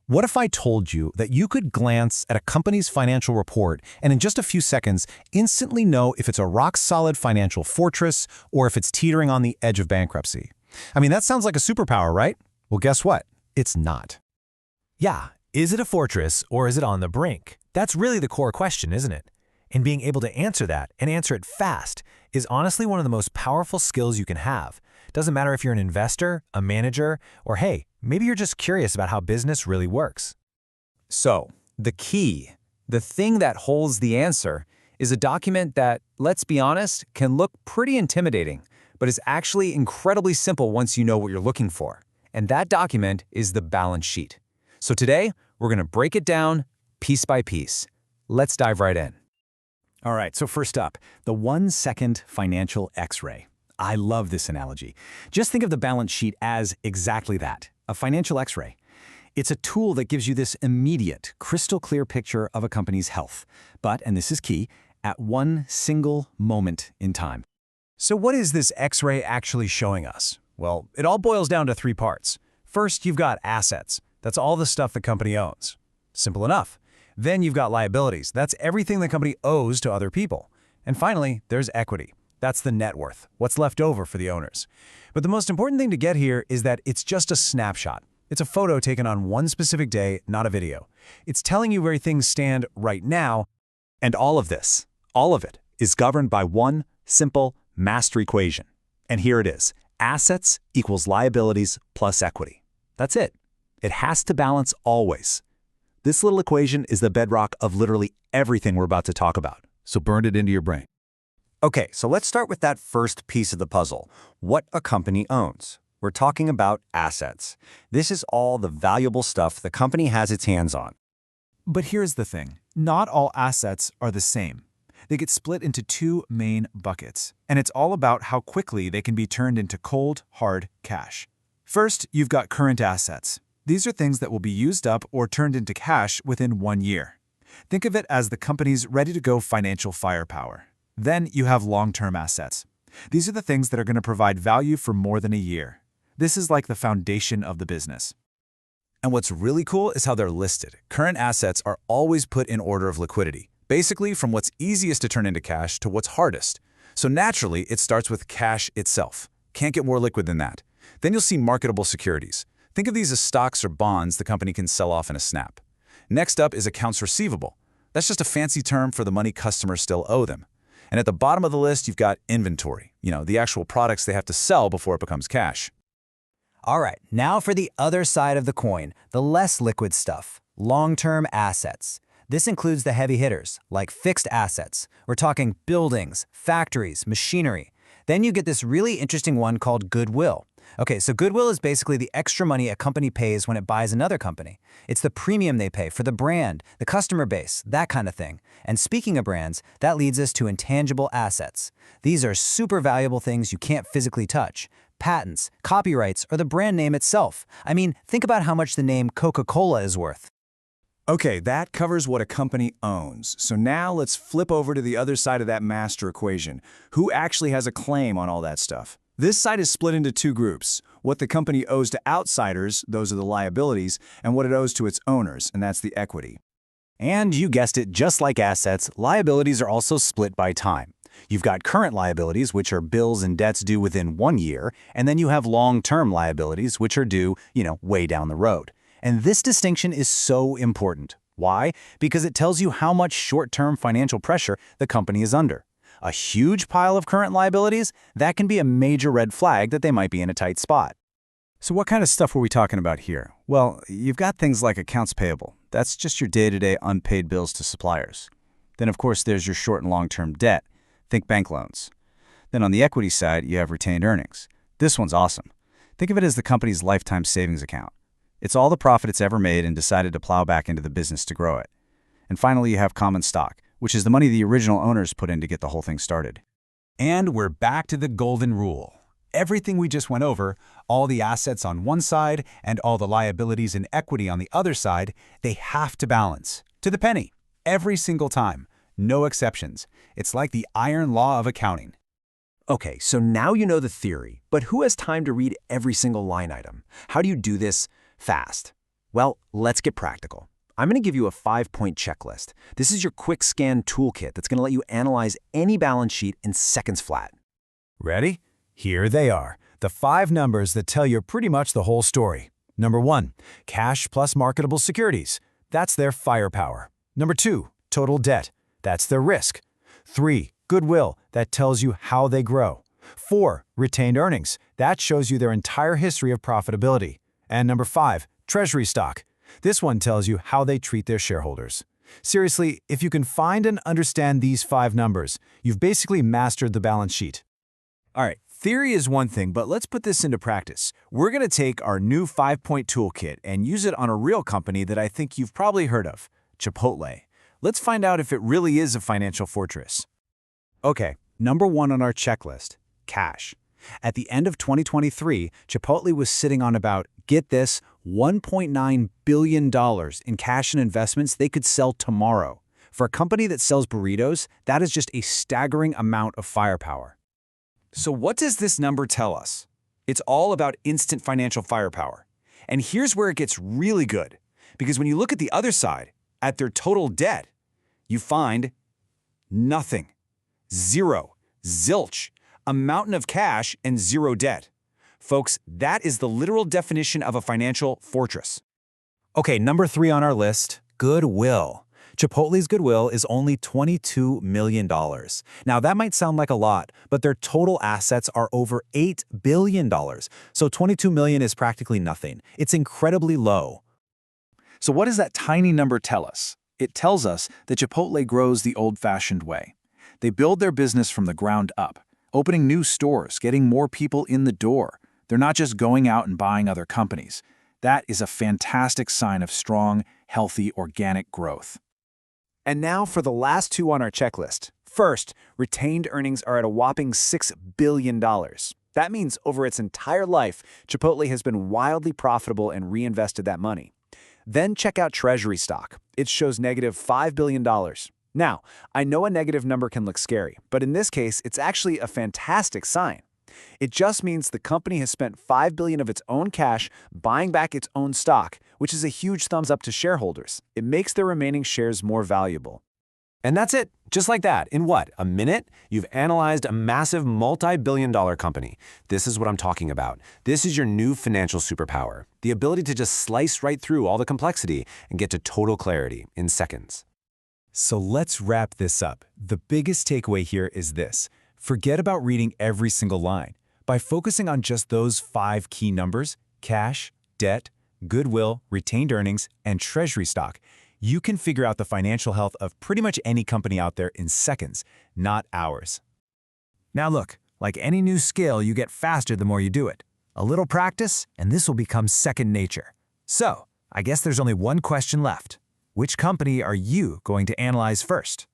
What if I told you that you could glance at a company's financial report and in just a few seconds instantly know if it's a rock-solid financial fortress or if it's teetering on the edge of bankruptcy? I mean, that sounds like a superpower, right? Well, guess what? It's not. Yeah, is it a fortress or is it on the brink? That's really the core question, isn't it? And being able to answer that and answer it fast is honestly one of the most powerful skills you can have. Doesn't matter if you're an investor, a manager, or hey, maybe you're just curious about how business really works. So, the key, the thing that holds the answer, is a document that, let's be honest, can look pretty intimidating, but is actually incredibly simple once you know what you're looking for. And that document is the balance sheet. So today, we're going to break it down piece by piece. Let's dive right in. All right, so first up, the 1-second financial X-ray. I love this analogy. Just think of the balance sheet as exactly that, a financial X-ray. It's a tool that gives you this immediate, crystal clear picture of a company's health, but, and this is key, at one single moment in time. So what is this X-ray actually showing us? Well, it all boils down to three parts. First, you've got assets. That's all the stuff the company owns. Simple enough. Then you've got liabilities. That's everything the company owes to other people. And finally, there's equity. That's the net worth, what's left over for the owners. But the most important thing to get here is that it's just a snapshot. It's a photo taken on one specific day, not a video. It's telling you where things stand right now. And all of this, all of it, is governed by one simple master equation. And here it is. Assets equals liabilities plus equity. That's it. It has to balance always. This little equation is the bedrock of literally everything we're about to talk about. So burn it into your brain. Okay, so let's start with that first piece of the puzzle, what a company owns. We're talking about assets. This is all the valuable stuff the company has its hands on. But here's the thing. Not all assets are the same. They get split into two main buckets, and it's all about how quickly they can be turned into cold, hard cash. First, you've got current assets. These are things that will be used up or turned into cash within 1 year. Think of it as the company's ready-to-go financial firepower. Then you have long-term assets. These are the things that are going to provide value for more than a year. This is like the foundation of the business. And what's really cool is how they're listed. Current assets are always put in order of liquidity, basically from what's easiest to turn into cash to what's hardest. So naturally, it starts with cash itself. Can't get more liquid than that. Then you'll see marketable securities. Think of these as stocks or bonds the company can sell off in a snap. Next up is accounts receivable. That's just a fancy term for the money customers still owe them. And at the bottom of the list, you've got inventory, the actual products they have to sell before it becomes cash. All right, now for the other side of the coin, the less liquid stuff, long-term assets. This includes the heavy hitters, like fixed assets. We're talking buildings, factories, machinery. Then you get this really interesting one called goodwill. Okay, so goodwill is basically the extra money a company pays when it buys another company. It's the premium they pay for the brand, the customer base, that kind of thing. And speaking of brands, that leads us to intangible assets. These are super valuable things you can't physically touch. Patents, copyrights, or the brand name itself. I mean, think about how much the name Coca-Cola is worth. Okay, that covers what a company owns. So now let's flip over to the other side of that master equation. Who actually has a claim on all that stuff? This side is split into two groups. What the company owes to outsiders, those are the liabilities, and what it owes to its owners, and that's the equity. And you guessed it, just like assets, liabilities are also split by time. You've got current liabilities, which are bills and debts due within 1 year, and then you have long-term liabilities, which are due, way down the road. And this distinction is so important. Why? Because it tells you how much short-term financial pressure the company is under. A huge pile of current liabilities, that can be a major red flag that they might be in a tight spot. So what kind of stuff were we talking about here? Well, you've got things like accounts payable. That's just your day-to-day unpaid bills to suppliers. Then, of course, there's your short and long-term debt. Think bank loans. Then on the equity side, you have retained earnings. This one's awesome. Think of it as the company's lifetime savings account. It's all the profit it's ever made and decided to plow back into the business to grow it. And finally, you have common stock, which is the money the original owners put in to get the whole thing started. And we're back to the golden rule. Everything we just went over, all the assets on one side and all the liabilities and equity on the other side, they have to balance. To the penny. Every single time. No exceptions. It's like the iron law of accounting. Okay, so now you know the theory, but who has time to read every single line item? How do you do this fast? Well, let's get practical. I'm going to give you a 5-point checklist. This is your quick scan toolkit that's going to let you analyze any balance sheet in seconds flat. Ready? Here they are, the 5 numbers that tell you pretty much the whole story. Number 1, cash plus marketable securities. That's their firepower. Number 2, total debt. That's their risk. 3, goodwill. That tells you how they grow. 4, retained earnings. That shows you their entire history of profitability. And number 5, treasury stock. This one tells you how they treat their shareholders. Seriously, if you can find and understand these 5 numbers, you've basically mastered the balance sheet. All right, theory is one thing, but let's put this into practice. We're going to take our new 5-point toolkit and use it on a real company that I think you've probably heard of, Chipotle. Let's find out if it really is a financial fortress. Okay, number 1 on our checklist, cash. At the end of 2023, Chipotle was sitting on about, get this, $1.9 billion in cash and investments they could sell tomorrow. For a company that sells burritos, that is just a staggering amount of firepower. So what does this number tell us? It's all about instant financial firepower. And here's where it gets really good. Because when you look at the other side, at their total debt, you find nothing. Zero. Zilch. A mountain of cash and zero debt. Folks, that is the literal definition of a financial fortress. Okay, number 3 on our list, goodwill. Chipotle's goodwill is only $22 million. Now, that might sound like a lot, but their total assets are over $8 billion. So $22 million is practically nothing. It's incredibly low. So what does that tiny number tell us? It tells us that Chipotle grows the old-fashioned way. They build their business from the ground up, opening new stores, getting more people in the door. They're not just going out and buying other companies. That is a fantastic sign of strong, healthy, organic growth. And now for the last 2 on our checklist. First, retained earnings are at a whopping $6 billion. That means over its entire life, Chipotle has been wildly profitable and reinvested that money. Then check out treasury stock. It shows negative $5 billion. Now, I know a negative number can look scary, but in this case, it's actually a fantastic sign. It just means the company has spent $5 billion of its own cash buying back its own stock, which is a huge thumbs up to shareholders. It makes their remaining shares more valuable. And that's it. Just like that. In what? A minute? You've analyzed a massive multi-billion-dollar company. This is what I'm talking about. This is your new financial superpower. The ability to just slice right through all the complexity and get to total clarity in seconds. So let's wrap this up. The biggest takeaway here is this. Forget about reading every single line. By focusing on just those 5 key numbers, cash, debt, goodwill, retained earnings, and treasury stock, you can figure out the financial health of pretty much any company out there in seconds, not hours. Now look, like any new skill, you get faster the more you do it. A little practice, and this will become second nature. So, I guess there's only one question left. Which company are you going to analyze first?